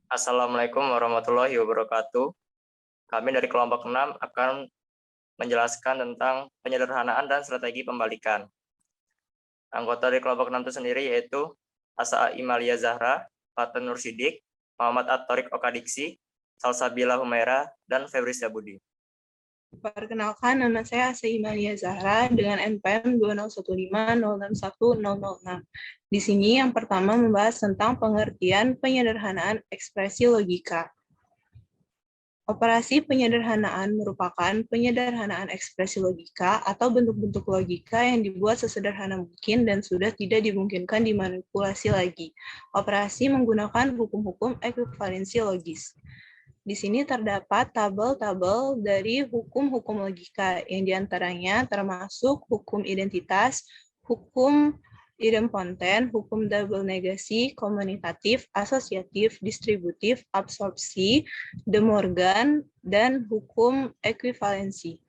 Assalamualaikum warahmatullahi wabarakatuh. Kami dari kelompok 6 akan menjelaskan tentang penyederhanaan dan strategi pembalikan. Anggota dari kelompok 6 itu sendiri yaitu Asa Imalia Zahra, Faten Nur Sidik, Muhammad At-Torik Okadiksi, Salsabila Humaira, dan Febri Syabudi. Perkenalkan, nama saya Asa Imalia Zahra dengan NPM 20150610006. Di sini yang pertama membahas tentang pengertian penyederhanaan ekspresi logika. Operasi penyederhanaan merupakan penyederhanaan ekspresi logika atau bentuk-bentuk logika yang dibuat sesederhana mungkin dan sudah tidak dimungkinkan dimanipulasi lagi. Operasi menggunakan hukum-hukum ekuivalensi logis. Di sini terdapat tabel-tabel dari hukum-hukum logika yang diantaranya termasuk hukum identitas, hukum idempoten, hukum double negasi, komunitatif, asosiatif, distributif, absorpsi, De Morgan, dan hukum ekuivalensi.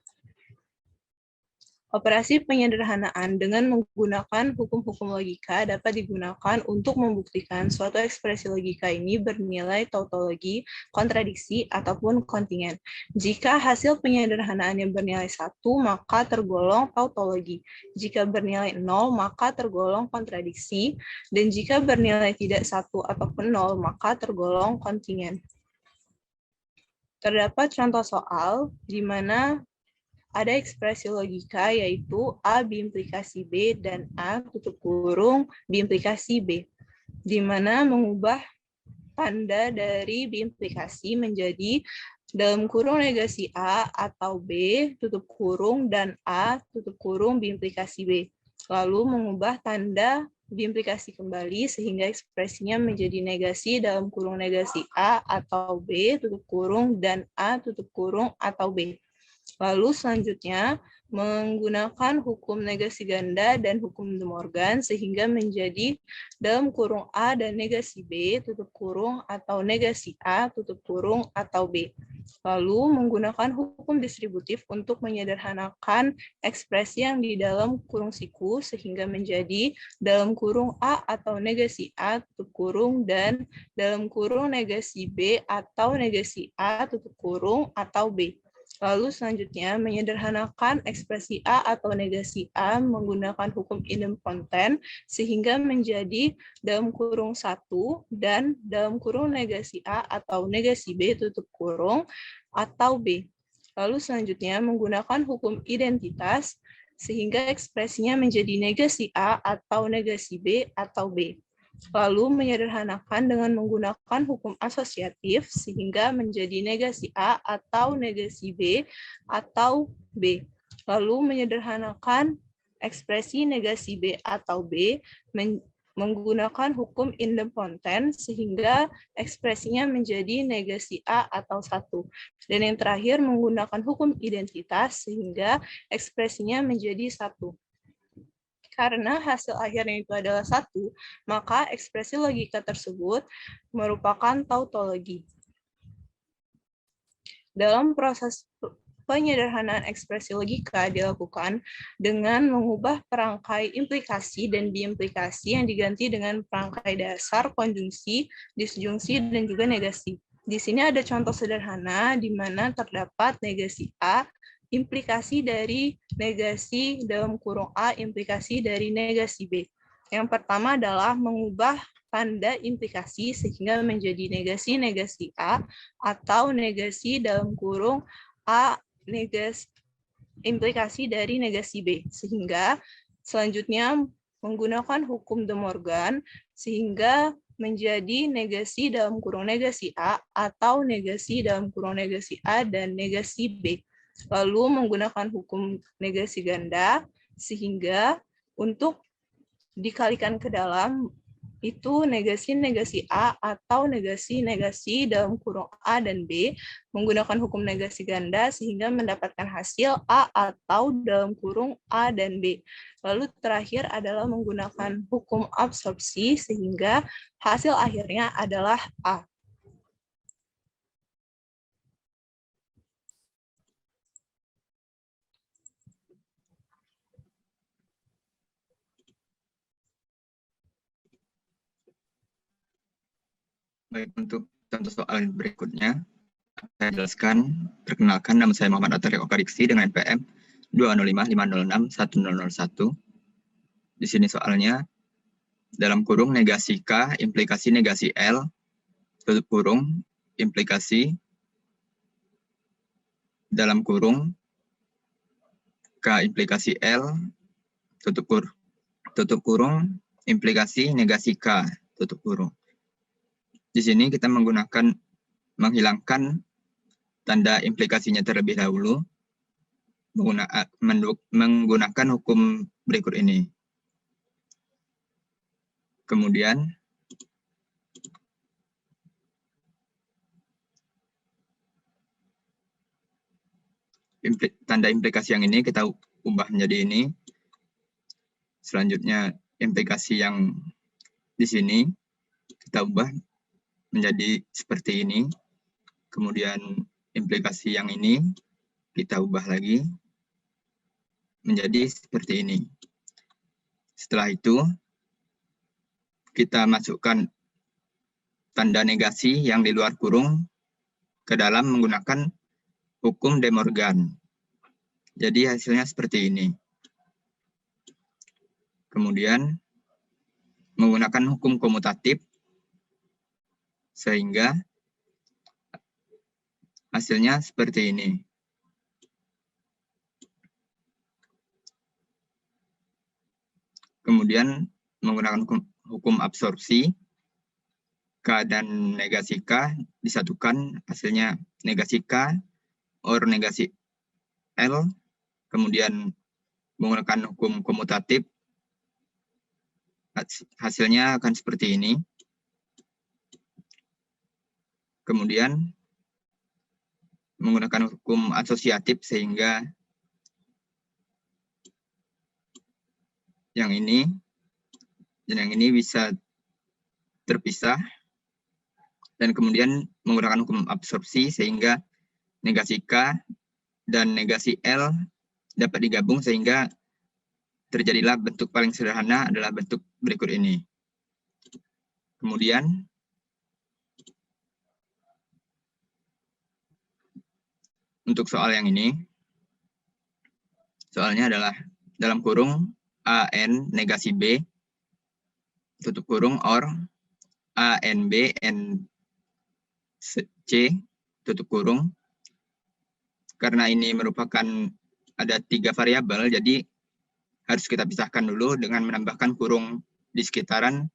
Operasi penyederhanaan dengan menggunakan hukum-hukum logika dapat digunakan untuk membuktikan suatu ekspresi logika ini bernilai tautologi, kontradiksi, ataupun kontingen. Jika hasil penyederhanaan yang bernilai 1, maka tergolong tautologi. Jika bernilai 0, maka tergolong kontradiksi. Dan jika bernilai tidak 1 ataupun 0, maka tergolong kontingen. Terdapat contoh soal di mana ada ekspresi logika yaitu A biimplikasi B dan A tutup kurung biimplikasi B, di mana mengubah tanda dari biimplikasi menjadi dalam kurung negasi A atau B tutup kurung dan A tutup kurung biimplikasi B. Lalu mengubah tanda biimplikasi kembali sehingga ekspresinya menjadi negasi dalam kurung negasi A atau B tutup kurung dan A tutup kurung atau B. Lalu selanjutnya menggunakan hukum negasi ganda dan hukum De Morgan sehingga menjadi dalam kurung A dan negasi B tutup kurung atau negasi A tutup kurung atau B. Lalu menggunakan hukum distributif untuk menyederhanakan ekspresi yang di dalam kurung siku sehingga menjadi dalam kurung A atau negasi A tutup kurung dan dalam kurung negasi B atau negasi A tutup kurung atau B. Lalu selanjutnya menyederhanakan ekspresi A atau negasi A menggunakan hukum idempoten sehingga menjadi dalam kurung 1 dan dalam kurung negasi A atau negasi B tutup kurung atau B. Lalu selanjutnya menggunakan hukum identitas sehingga ekspresinya menjadi negasi A atau negasi B atau B. Lalu menyederhanakan dengan menggunakan hukum asosiatif sehingga menjadi negasi A atau negasi B atau B. Lalu menyederhanakan ekspresi negasi B atau B menggunakan hukum idempoten sehingga ekspresinya menjadi negasi A atau 1. Dan yang terakhir menggunakan hukum identitas sehingga ekspresinya menjadi 1. Karena hasil akhirnya itu adalah 1, maka ekspresi logika tersebut merupakan tautologi. Dalam proses penyederhanaan ekspresi logika dilakukan dengan mengubah perangkai implikasi dan biimplikasi yang diganti dengan perangkai dasar, konjungsi, disjungsi, dan juga negasi. Di sini ada contoh sederhana di mana terdapat negasi A, implikasi dari negasi dalam kurung A, implikasi dari negasi B. Yang pertama adalah mengubah tanda implikasi sehingga menjadi negasi A atau negasi dalam kurung A negasi implikasi dari negasi B. Sehingga selanjutnya menggunakan hukum De Morgan sehingga menjadi negasi dalam kurung negasi A atau negasi dalam kurung negasi A dan negasi B. Lalu menggunakan hukum negasi ganda sehingga untuk dikalikan ke dalam itu negasi A atau negasi dalam kurung A dan B menggunakan hukum negasi ganda sehingga mendapatkan hasil A atau dalam kurung A dan B. Lalu terakhir adalah menggunakan hukum absorpsi sehingga hasil akhirnya adalah A. Baik, untuk Contoh soal berikutnya, saya jelaskan. Perkenalkan, nama saya Muhammad Atarik Okariksi dengan NPM 205506101. Di sini soalnya, dalam kurung negasi K, implikasi negasi L, tutup kurung, implikasi, dalam kurung, K implikasi L, tutup kurung, implikasi negasi K, tutup kurung. Di sini kita menghilangkan tanda implikasinya terlebih dahulu, menggunakan hukum berikut ini. Kemudian, tanda implikasi yang ini kita ubah menjadi ini. Selanjutnya, implikasi yang di sini kita ubah menjadi seperti ini. Kemudian, implikasi yang ini kita ubah lagi menjadi seperti ini. Setelah itu, kita masukkan tanda negasi yang di luar kurung ke dalam menggunakan hukum De Morgan. Jadi hasilnya seperti ini. Kemudian menggunakan hukum komutatif sehingga hasilnya seperti ini. Kemudian menggunakan hukum absorpsi, K dan negasi K disatukan, hasilnya negasi K or negasi L. Kemudian menggunakan hukum komutatif, hasilnya akan seperti ini. Kemudian menggunakan hukum asosiatif sehingga yang ini dan yang ini bisa terpisah. Dan kemudian menggunakan hukum absorpsi sehingga negasi K dan negasi L dapat digabung sehingga terjadilah bentuk paling sederhana adalah bentuk berikut ini. Kemudian untuk soal yang ini, soalnya adalah dalam kurung AN negasi B, tutup kurung or ANB N C, tutup kurung. Karena ini merupakan ada 3 variabel, jadi harus kita pisahkan dulu dengan menambahkan kurung di sekitaran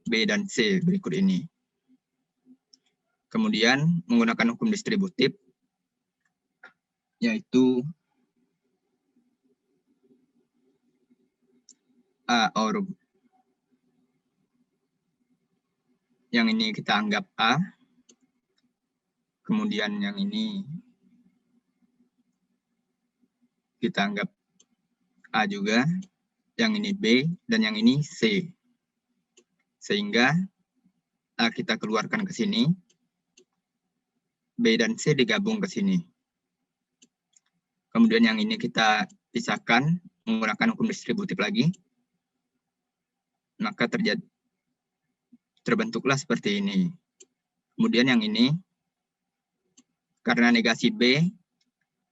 B dan C berikut ini. Kemudian menggunakan hukum distributif, yaitu A or yang ini kita anggap A, kemudian yang ini kita anggap A juga, yang ini B, dan yang ini C. Sehingga A kita keluarkan ke sini, B dan C digabung ke sini. Kemudian yang ini kita pisahkan menggunakan hukum distributif lagi. Maka terbentuklah seperti ini. Kemudian yang ini, karena negasi B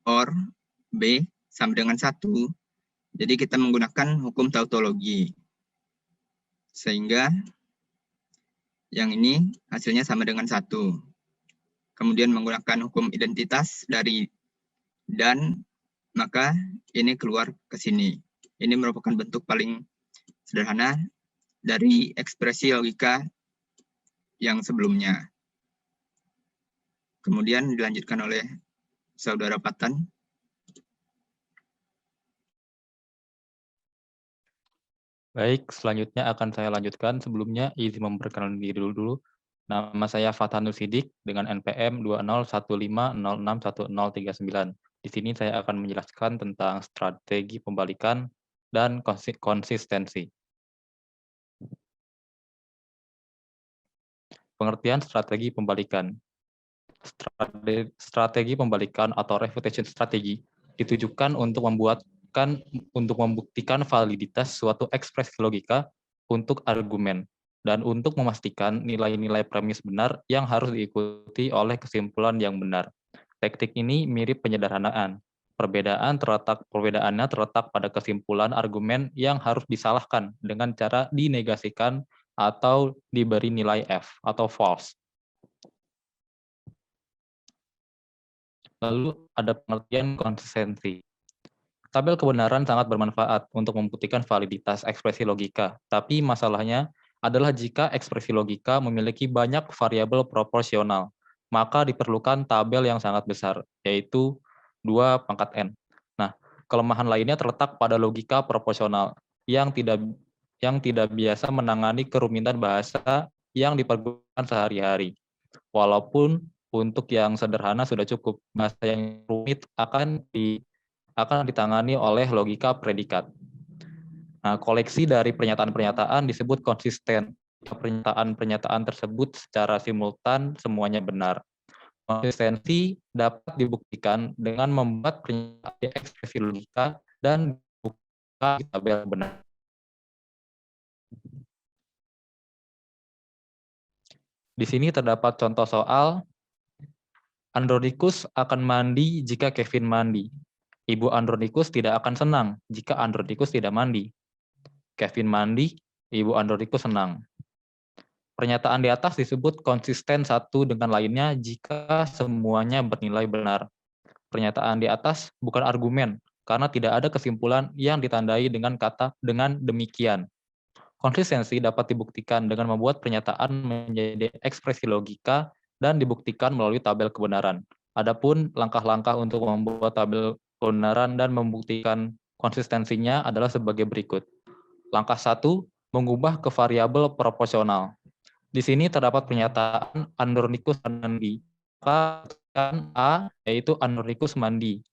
or B sama dengan 1, jadi kita menggunakan hukum tautologi. Sehingga yang ini hasilnya sama dengan 1. Kemudian menggunakan hukum identitas dari dan, maka ini keluar ke sini. Ini merupakan bentuk paling sederhana dari ekspresi logika yang sebelumnya. Kemudian dilanjutkan oleh Saudara Patan. Baik, selanjutnya akan saya lanjutkan. Sebelumnya izin memperkenalkan diri dulu. Nama saya Fathanul Sidik dengan NPM 20150611039. Di sini saya akan menjelaskan tentang strategi pembalikan dan konsistensi. Pengertian strategi pembalikan. Strategi pembalikan atau refutation strategi ditujukan untuk membuktikan validitas suatu ekspresi logika untuk argumen dan untuk memastikan nilai-nilai premis benar yang harus diikuti oleh kesimpulan yang benar. Teknik ini mirip penyederhanaan. Perbedaannya terletak pada kesimpulan argumen yang harus disalahkan dengan cara dinegasikan atau diberi nilai F atau false. Lalu ada pengertian konsistensi. Tabel kebenaran sangat bermanfaat untuk membuktikan validitas ekspresi logika, tapi masalahnya adalah jika ekspresi logika memiliki banyak variabel proporsional, maka diperlukan tabel yang sangat besar, yaitu 2 pangkat n. Nah, kelemahan lainnya terletak pada logika proporsional yang tidak biasa menangani kerumitan bahasa yang dipergunakan sehari-hari. Walaupun untuk yang sederhana sudah cukup, bahasa yang rumit akan ditangani oleh logika predikat. Nah, koleksi dari pernyataan-pernyataan disebut konsisten. Pernyataan-pernyataan tersebut secara simultan semuanya benar. Konsistensi dapat dibuktikan dengan membuat pernyataan ekspresi logika dan buka tabel benar. Di sini terdapat contoh soal Andronikus akan mandi jika Kevin mandi. Ibu Andronikus tidak akan senang jika Andronikus tidak mandi. Kevin mandi, Ibu Andronikus senang. Pernyataan di atas disebut konsisten satu dengan lainnya jika semuanya bernilai benar. Pernyataan di atas bukan argumen, karena tidak ada kesimpulan yang ditandai dengan kata "dengan demikian". Konsistensi dapat dibuktikan dengan membuat pernyataan menjadi ekspresi logika dan dibuktikan melalui tabel kebenaran. Adapun langkah-langkah untuk membuat tabel kebenaran dan membuktikan konsistensinya adalah sebagai berikut. Langkah 1, mengubah ke variabel proporsional. Di sini terdapat pernyataan Andronikus mandi. Maka A, yaitu Andronikus mandi.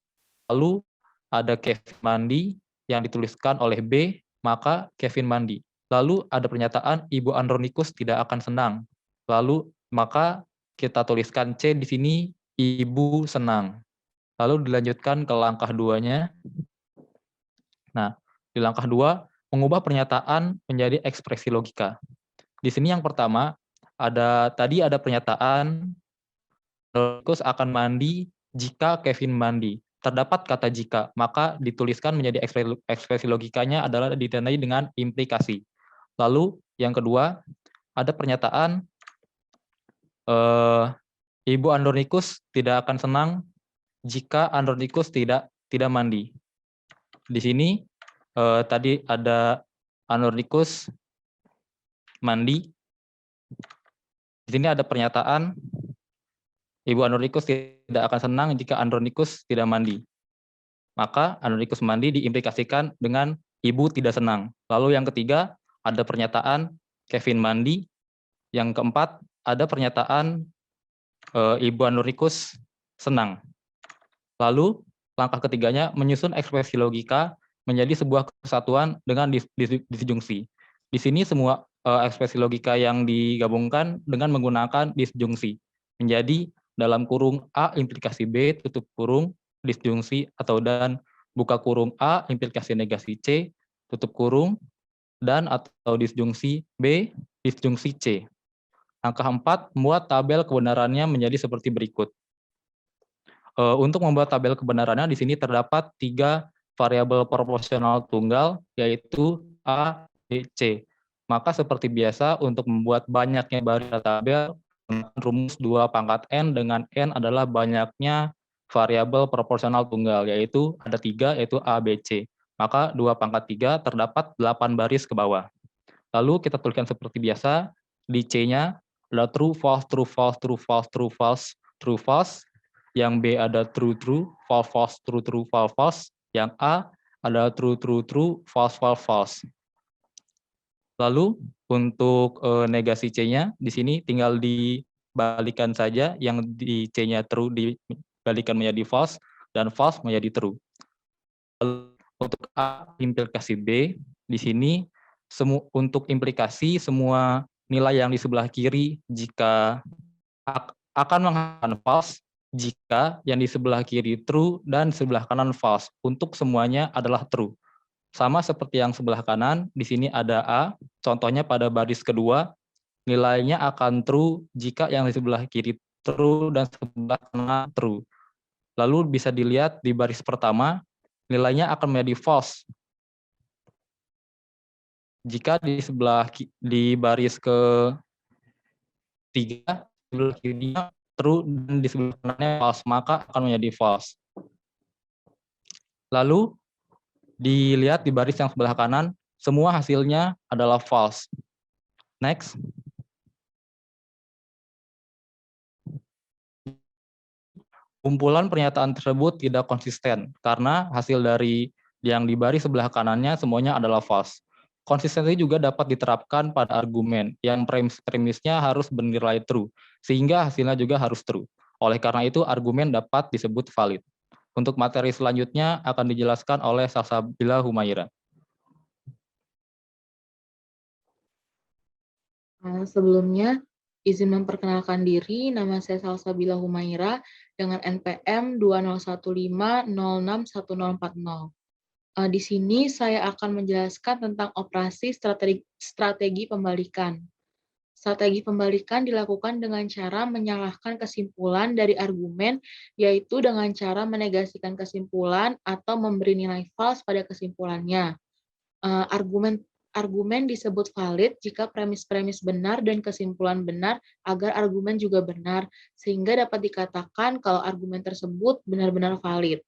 Lalu ada Kevin mandi yang dituliskan oleh B, maka Kevin mandi. Lalu ada pernyataan Ibu Andronikus tidak akan senang. Lalu maka kita tuliskan C di sini, Ibu senang. Lalu dilanjutkan ke langkah 2-nya. Nah, di langkah 2, mengubah pernyataan menjadi ekspresi logika. Di sini yang pertama, tadi ada pernyataan Andronikus akan mandi jika Kevin mandi. Terdapat kata jika, maka dituliskan menjadi ekspresi logikanya adalah ditandai dengan implikasi. Lalu yang kedua, ada pernyataan Ibu Andronikus tidak akan senang jika Andronikus tidak mandi. Di sini tadi ada Andronikus mandi. Di sini ada pernyataan Ibu Andronikus tidak akan senang jika Andronikus tidak mandi. Maka Andronikus mandi diimplikasikan dengan ibu tidak senang. Lalu yang ketiga ada pernyataan Kevin mandi. Yang keempat ada pernyataan Ibu Andronikus senang. Lalu langkah ketiganya menyusun ekspresi logika menjadi sebuah kesatuan dengan disjungsi. Di sini semua ekspresi logika yang digabungkan dengan menggunakan disjungsi menjadi dalam kurung A implikasi B tutup kurung disjungsi dan buka kurung A implikasi negasi C tutup kurung dan atau disjungsi B disjungsi C. Langkah 4, membuat tabel kebenarannya menjadi seperti berikut. Untuk membuat tabel kebenarannya di sini terdapat 3 variabel proporsional tunggal, yaitu A, B, C. Maka seperti biasa untuk membuat banyaknya baris tabel, rumus 2 pangkat N dengan N adalah banyaknya variabel proporsional tunggal, yaitu ada 3, yaitu A, B, C. Maka 2 pangkat 3 terdapat 8 baris ke bawah. Lalu kita tuliskan seperti biasa, di C-nya ada true, false, true, false, true, false, true, false, true, false. Yang B ada true, true, false, false, true, true, false, false. Yang A ada true, true, true, false, false, false. Lalu untuk negasi C-nya di sini tinggal dibalikan saja, yang di C-nya true dibalikan menjadi false dan false menjadi true. Lalu untuk A implikasi B di sini untuk implikasi semua nilai yang di sebelah kiri jika akan menghasilkan false jika yang di sebelah kiri true dan sebelah kanan false. Untuk semuanya adalah true. Sama seperti yang sebelah kanan, di sini ada A, contohnya pada baris kedua, nilainya akan true jika yang di sebelah kiri true dan sebelah kanan true. Lalu bisa dilihat di baris pertama, nilainya akan menjadi false jika di baris ketiga, sebelah kirinya true dan di sebelah kanannya false, maka akan menjadi false. Lalu dilihat di baris yang sebelah kanan, semua hasilnya adalah false. Next. Kumpulan pernyataan tersebut tidak konsisten karena hasil dari yang di baris sebelah kanannya semuanya adalah false. Konsistensi juga dapat diterapkan pada argumen yang premisnya harus bernilai true, sehingga hasilnya juga harus true. Oleh karena itu, argumen dapat disebut valid. Untuk materi selanjutnya akan dijelaskan oleh Salsabila Humaira. Sebelumnya, izin memperkenalkan diri, nama saya Salsabila Humaira dengan NPM 2015061040. Di sini saya akan menjelaskan tentang operasi strategi pembalikan. Strategi pembalikan dilakukan dengan cara menyalahkan kesimpulan dari argumen, yaitu dengan cara menegasikan kesimpulan atau memberi nilai false pada kesimpulannya. Argumen disebut valid jika premis-premis benar dan kesimpulan benar agar argumen juga benar, sehingga dapat dikatakan kalau argumen tersebut benar-benar valid.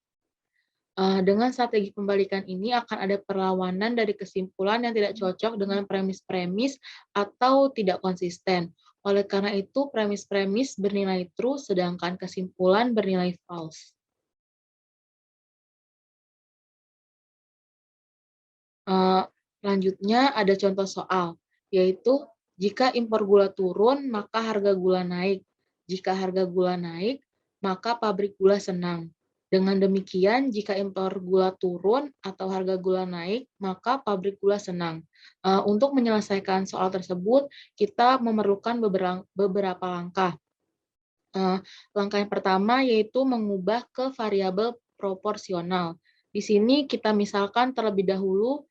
Dengan strategi pembalikan ini akan ada perlawanan dari kesimpulan yang tidak cocok dengan premis-premis atau tidak konsisten. Oleh karena itu, premis-premis bernilai true, sedangkan kesimpulan bernilai false. Selanjutnya ada contoh soal, yaitu jika impor gula turun, maka harga gula naik. Jika harga gula naik, maka pabrik gula senang. Dengan demikian, jika impor gula turun atau harga gula naik, maka pabrik gula senang. Untuk menyelesaikan soal tersebut, kita memerlukan beberapa langkah. Langkah yang pertama yaitu mengubah ke variabel proporsional. Di sini kita misalkan terlebih dahulu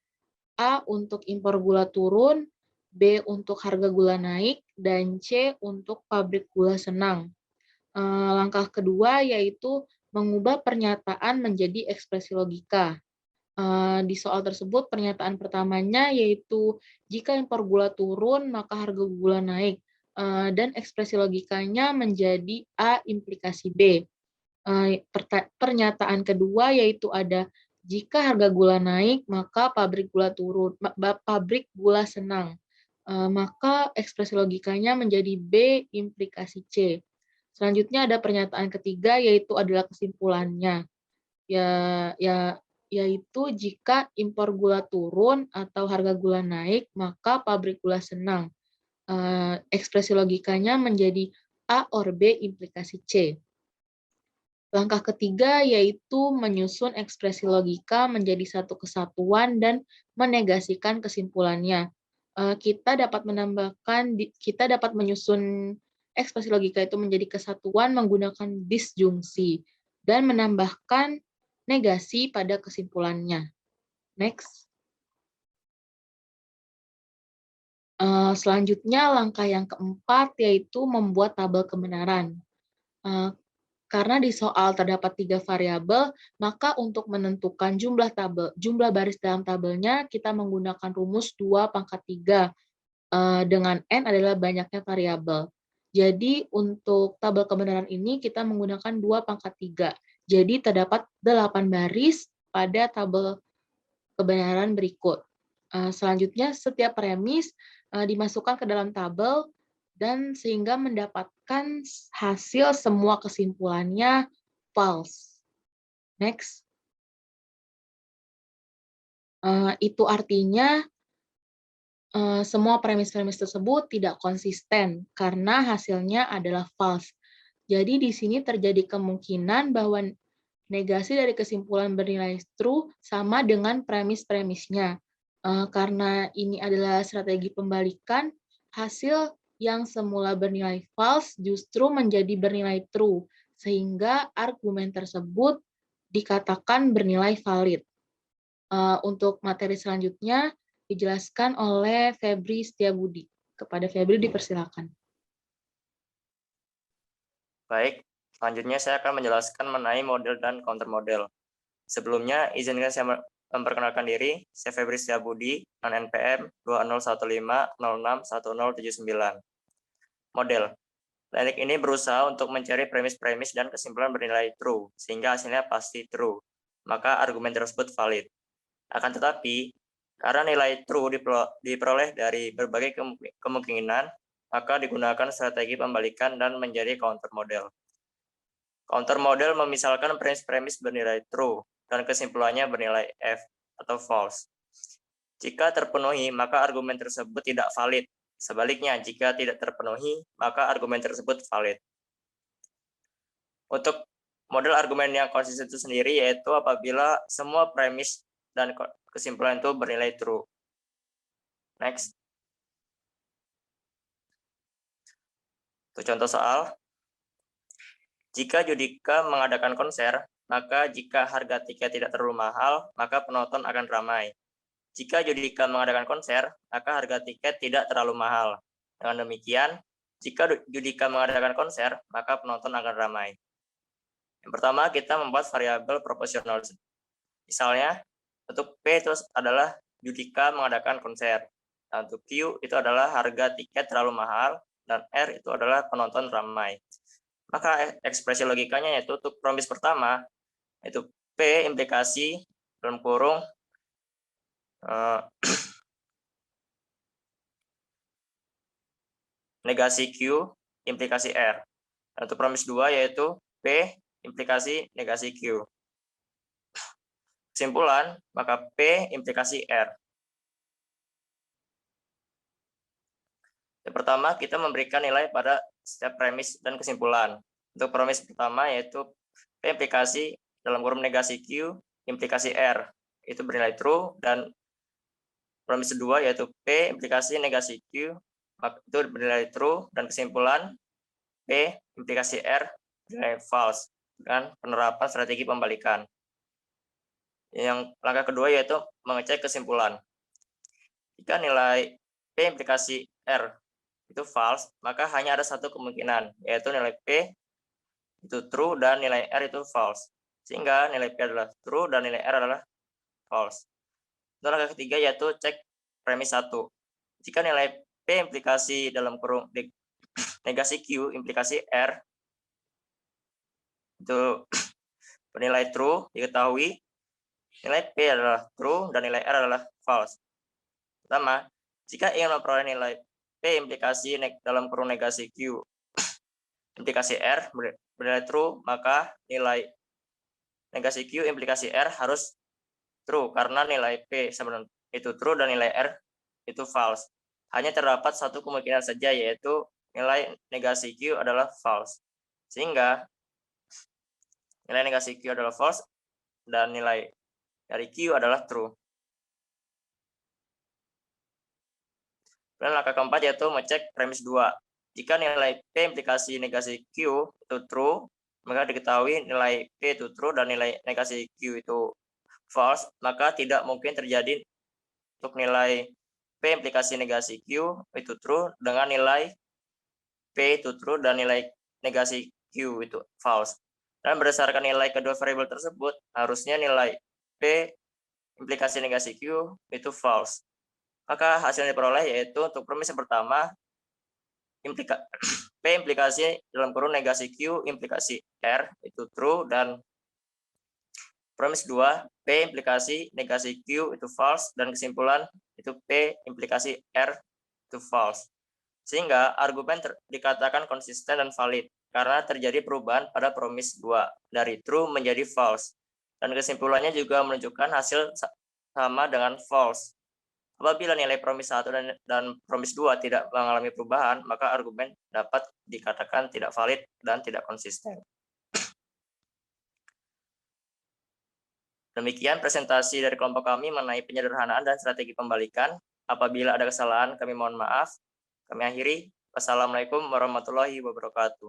A untuk impor gula turun, B untuk harga gula naik, dan C untuk pabrik gula senang. Langkah kedua yaitu mengubah pernyataan menjadi ekspresi logika. Di soal tersebut pernyataan pertamanya yaitu jika impor gula turun maka harga gula naik, dan ekspresi logikanya menjadi A implikasi B. Pernyataan kedua yaitu ada jika harga gula naik maka pabrik gula turun, pabrik gula senang, maka ekspresi logikanya menjadi B implikasi C. Selanjutnya ada pernyataan ketiga yaitu adalah kesimpulannya, yaitu jika impor gula turun atau harga gula naik maka pabrik gula senang. Ekspresi logikanya menjadi A or B implikasi C. Langkah ketiga yaitu menyusun ekspresi logika menjadi satu kesatuan dan menegasikan kesimpulannya. Kita dapat menyusun ekspresi logika itu menjadi kesatuan menggunakan disjungsi dan menambahkan negasi pada kesimpulannya. Next. Selanjutnya langkah yang keempat yaitu membuat tabel kebenaran. Karena di soal terdapat 3 variabel, maka untuk menentukan jumlah baris dalam tabelnya kita menggunakan rumus 2⁻3 dengan n adalah banyaknya variabel. Jadi untuk tabel kebenaran ini kita menggunakan 2⁻3. Jadi terdapat 8 baris pada tabel kebenaran berikut. Selanjutnya setiap premis dimasukkan ke dalam tabel dan sehingga mendapatkan hasil semua kesimpulannya false. Next. Itu artinya semua premis-premis tersebut tidak konsisten karena hasilnya adalah false. Jadi di sini terjadi kemungkinan bahwa negasi dari kesimpulan bernilai true sama dengan premis-premisnya. Karena ini adalah strategi pembalikan, hasil yang semula bernilai false justru menjadi bernilai true, sehingga argumen tersebut dikatakan bernilai valid. Untuk materi selanjutnya dijelaskan oleh Febri Setiabudi. Kepada Febri dipersilakan. Baik, selanjutnya saya akan menjelaskan mengenai model dan countermodel. Sebelumnya, izinkan saya memperkenalkan diri. Saya Febri Setiabudi, NPM 2015061079. Model. Teknik ini berusaha untuk mencari premis-premis dan kesimpulan bernilai true, sehingga hasilnya pasti true. Maka argumen tersebut valid. Akan tetapi, karena nilai true diperoleh dari berbagai kemungkinan, maka digunakan strategi pembalikan dan menjadi counter model. Counter model memisalkan premis-premis bernilai true dan kesimpulannya bernilai F atau false. Jika terpenuhi, maka argumen tersebut tidak valid. Sebaliknya, jika tidak terpenuhi, maka argumen tersebut valid. Untuk model argumen yang konsisten itu sendiri, yaitu apabila semua premis dan kesimpulan itu bernilai true. Next. Untuk contoh soal, jika Judika mengadakan konser, maka jika harga tiket tidak terlalu mahal, maka penonton akan ramai. Jika Judika mengadakan konser, maka harga tiket tidak terlalu mahal. Dengan demikian, jika Judika mengadakan konser, maka penonton akan ramai. Yang pertama, kita membuat variabel proporsional. Misalnya, untuk P itu adalah Judika mengadakan konser. Dan untuk Q itu adalah harga tiket terlalu mahal, dan R itu adalah penonton ramai. Maka ekspresi logikanya yaitu untuk premis pertama, yaitu P implikasi dalam kurung negasi Q implikasi R. Dan untuk premis 2 yaitu P implikasi negasi Q. Kesimpulan, maka P implikasi R. Yang pertama, kita memberikan nilai pada setiap premis dan kesimpulan. Untuk premis pertama yaitu P implikasi dalam kurung negasi Q implikasi R. Itu bernilai true, dan premis kedua yaitu P implikasi negasi Q itu bernilai true, dan kesimpulan P implikasi R bernilai false dengan penerapan strategi pembalikan. Yang langkah kedua yaitu mengecek kesimpulan. Jika nilai P implikasi R itu false, maka hanya ada satu kemungkinan, yaitu nilai P itu true dan nilai R itu false. Sehingga nilai P adalah true dan nilai R adalah false. Untuk langkah ketiga yaitu cek premis 1. Jika nilai P implikasi dalam kurung negasi Q implikasi R itu bernilai true, diketahui nilai P adalah true dan nilai R adalah false. Pertama, jika ingin memperoleh nilai P implikasi dalam kurung negasi Q implikasi R bernilai true, maka nilai negasi Q implikasi R harus true karena nilai P sebenarnya itu true dan nilai R itu false. Hanya terdapat satu kemungkinan saja, yaitu nilai negasi Q adalah false. Sehingga nilai negasi Q adalah false dan nilai dari Q adalah true. Dan langkah keempat yaitu mengecek premis 2. Jika nilai P implikasi negasi Q itu true, maka diketahui nilai P itu true dan nilai negasi Q itu false, maka tidak mungkin terjadi untuk nilai P implikasi negasi Q itu true dengan nilai P itu true dan nilai negasi Q itu false. Dan berdasarkan nilai kedua variabel tersebut, harusnya nilai P implikasi negasi Q itu false. Maka hasil yang diperoleh yaitu untuk premis yang pertama, P implikasi dalam kurung negasi Q implikasi R itu true, dan premis 2, P implikasi negasi Q itu false, dan kesimpulan itu P implikasi R itu false. Sehingga argumen dikatakan konsisten dan valid karena terjadi perubahan pada premis 2 dari true menjadi false. Dan kesimpulannya juga menunjukkan hasil sama dengan false. Apabila nilai premis 1 dan premis 2 tidak mengalami perubahan, maka argumen dapat dikatakan tidak valid dan tidak konsisten. Demikian presentasi dari kelompok kami mengenai penyederhanaan dan strategi pembalikan. Apabila ada kesalahan, kami mohon maaf. Kami akhiri. Wassalamualaikum warahmatullahi wabarakatuh.